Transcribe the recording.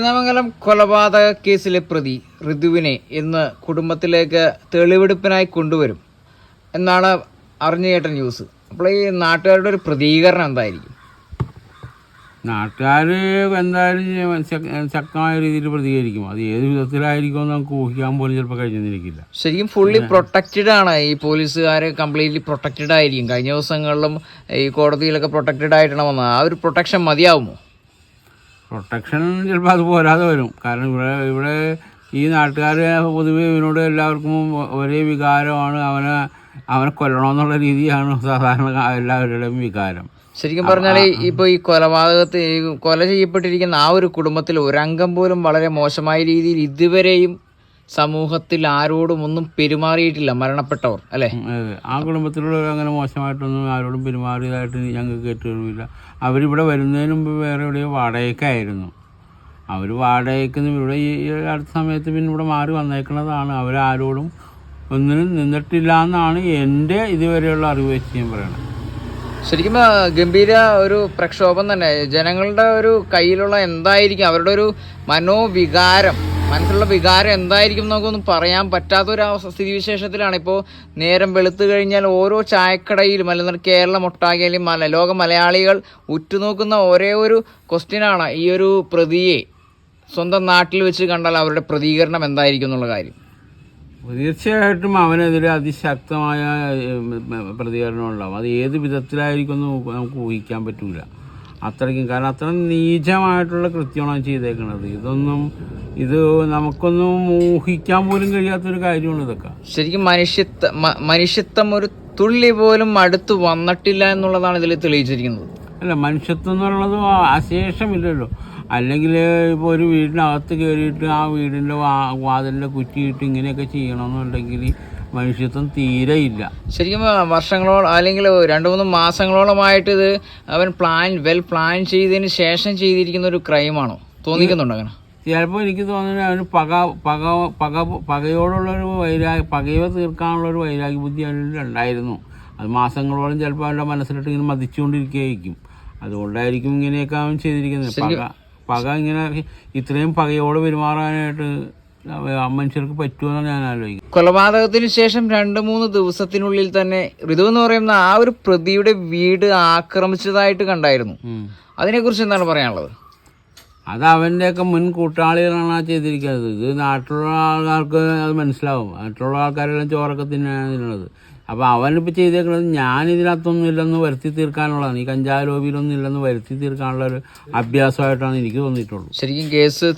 ചേന്നമംഗലം കൊലപാതക കേസിലെ പ്രതി ഋതുവിനെ ഇന്ന് കുടുംബത്തിലേക്ക് തെളിവെടുപ്പിനായി കൊണ്ടുവരും എന്നാണ് അറിഞ്ഞു കേട്ട ന്യൂസ്. അപ്പോൾ ഈ നാട്ടുകാരുടെ ഒരു പ്രതികരണം എന്തായിരിക്കും? നാട്ടുകാർ എന്തായാലും ശക്തമായ രീതിയിൽ പ്രതികരിക്കും. അത് ഏത് വിധത്തിലായിരിക്കും നമുക്ക് ഊഹിക്കാൻ പോലും ചിലപ്പോൾ കഴിഞ്ഞിരിക്കില്ല. ശരിക്കും ഫുള്ളി പ്രൊട്ടക്റ്റഡ് ആണ് ഈ പോലീസുകാർ, കംപ്ലീറ്റ്ലി പ്രൊട്ടക്റ്റഡ് ആയിരിക്കും. കഴിഞ്ഞ ദിവസങ്ങളിലും ഈ കോടതിയിലൊക്കെ പ്രൊട്ടക്റ്റഡ് ആയിട്ടാണ് വന്നത്. ആ ഒരു പ്രൊട്ടക്ഷൻ മതിയാവുമോ? പ്രൊട്ടക്ഷൻ ചിലപ്പോൾ അത് പോരാതെ വരും. കാരണം ഇവിടെ ഈ നാട്ടുകാർ പൊതുവെ ഇവനോട് എല്ലാവർക്കും ഒരേ വികാരമാണ്. അവനെ കൊല്ലണമെന്നുള്ള രീതിയാണ് സാധാരണ എല്ലാവരുടെയും വികാരം. ശരിക്കും പറഞ്ഞാൽ ഇപ്പോൾ ഈ കൊല ചെയ്യപ്പെട്ടിരിക്കുന്ന ആ ഒരു കുടുംബത്തിൽ ഒരംഗം പോലും വളരെ മോശമായ രീതിയിൽ ഇതുവരെയും സമൂഹത്തിൽ ആരോടും ഒന്നും പെരുമാറിയിട്ടില്ല, മരണപ്പെട്ടവർ അല്ലേ? ആ കുടുംബത്തിലുള്ളവർ അങ്ങനെ മോശമായിട്ടൊന്നും ആരോടും പെരുമാറിയതായിട്ട് ഞങ്ങൾക്ക് കേട്ടില്ല. അവരിവിടെ വരുന്നതിന് മുമ്പ് വേറെ എവിടെയോ വാടകയ്ക്കായിരുന്നു. അവർ വാടകയ്ക്ക് ഇവിടെ ഈ അടുത്ത സമയത്ത് പിന്നെ ഇവിടെ മാറി വന്നേക്കുന്നതാണ്. അവരാരോടും ഒന്നിനും നിന്നിട്ടില്ല എന്നാണ് എൻ്റെ ഇതുവരെയുള്ള അറിവ് വെച്ച് ഞാൻ പറയണത്. ശരിക്കും ഗംഭീര ഒരു പ്രക്ഷോഭം തന്നെ. ജനങ്ങളുടെ ഒരു കയ്യിലുള്ള എന്തായിരിക്കും അവരുടെ ഒരു മനസ്സിലുള്ള വികാരം എന്തായിരിക്കും നമുക്കൊന്നും പറയാൻ പറ്റാത്തൊരു സ്ഥിതിവിശേഷത്തിലാണ്. ഇപ്പോൾ നേരം വെളുത്തു കഴിഞ്ഞാൽ ഓരോ ചായക്കടയിലും അല്ലെങ്കിൽ കേരളം ഒട്ടാകെയും ലോക മലയാളികൾ ഉറ്റുനോക്കുന്ന ഒരേ ഒരു ക്വസ്റ്റ്യനാണ് ഈ ഒരു പ്രതിയെ സ്വന്തം നാട്ടിൽ വെച്ച് കണ്ടാൽ അവരുടെ പ്രതികരണം എന്തായിരിക്കും എന്നുള്ള കാര്യം. തീർച്ചയായിട്ടും അവനെതിരെ അതിശക്തമായ പ്രതികരണം ഉണ്ടാവും. അത് ഏത് വിധത്തിലായിരിക്കും നമുക്ക് ഊഹിക്കാൻ പറ്റില്ല. അത്രയ്ക്കും, കാരണം അത്ര നീചമായിട്ടുള്ള കൃത്യമാണ് ചെയ്തേക്കുന്നത്. ഇത് നമുക്കൊന്നും ഊഹിക്കാൻ പോലും കഴിയാത്തൊരു കാര്യമാണ് ഇതൊക്കെ. ശരിക്കും മനുഷ്യത്വം ഒരു തുള്ളി പോലും അടുത്ത് വന്നിട്ടില്ല എന്നുള്ളതാണ് ഇതിൽ തെളിയിച്ചിരിക്കുന്നത്. അല്ല, മനുഷ്യത്വം എന്നുള്ളത് അശേഷമില്ലല്ലോ. അല്ലെങ്കിൽ ഇപ്പോൾ ഒരു വീടിനകത്ത് കയറിയിട്ട് ആ വീടിൻ്റെ വാതിലിൻ്റെ കുറ്റിയിട്ട് ഇങ്ങനെയൊക്കെ ചെയ്യണമെന്നുണ്ടെങ്കിൽ മനുഷ്യത്വം തീരെ ഇല്ല. ശരിക്കും വർഷങ്ങളോളം അല്ലെങ്കിൽ 2-3 മാസങ്ങളോളമായിട്ട് ഇത് അവൻ പ്ലാൻ ചെയ്തതിന് ശേഷം ചെയ്തിരിക്കുന്ന ഒരു ക്രൈമാണോ തോന്നിക്കുന്നുണ്ടോ അങ്ങനെ? ചിലപ്പോൾ എനിക്ക് തോന്നുന്നത് അവന് പകയോടുള്ളൊരു പകയോ തീർക്കാനുള്ളൊരു വൈരാഗ്യ ബുദ്ധി അവനുണ്ടായിരുന്നു. അത് മാസങ്ങളോളം ചിലപ്പോൾ അവൻ്റെ മനസ്സിലിട്ട് ഇങ്ങനെ മതിച്ചുകൊണ്ടിരിക്കുകയായിരിക്കും. അതുകൊണ്ടായിരിക്കും ഇങ്ങനെയൊക്കെ അവൻ ചെയ്തിരിക്കുന്നത്. പക ഇങ്ങനെ ഇത്രയും പകയോട് പെരുമാറാനായിട്ട് മനുഷ്യർക്ക് പറ്റുമെന്നാണ് ഞാൻ ആലോചിക്കുന്നത്. കൊലപാതകത്തിന് ശേഷം 2-3 ദിവസത്തിനുള്ളിൽ തന്നെ ഋതു എന്ന് പറയുന്ന ആ ഒരു പ്രതിയുടെ വീട് ആക്രമിച്ചതായിട്ട് കണ്ടായിരുന്നു. അതിനെക്കുറിച്ച് എന്താണ് പറയാനുള്ളത്? അത് അവൻ്റെയൊക്കെ മുൻ കൂട്ടാളികളാണ് ആ ചെയ്തിരിക്കുന്നത്. ഇത് നാട്ടിലുള്ള ആൾക്കാർക്ക് അത് മനസ്സിലാവും. നാട്ടിലുള്ള ആൾക്കാരെല്ലാം ചോറൊക്കെ തിന്നുള്ളത്. അപ്പോൾ അവനിപ്പോൾ ചെയ്തേക്കുന്നത് ഞാനിതിനകത്തൊന്നും ഇല്ലെന്ന് വരുത്തി തീർക്കാനുള്ളതാണ്. ഈ കഞ്ചാവ് ലോബിയിലൊന്നും ഇല്ലെന്ന് വരുത്തി തീർക്കാനുള്ള ഒരു അഭ്യാസമായിട്ടാണ് എനിക്ക് തോന്നിയിട്ടുള്ളൂ. ശരിക്കും കേസ്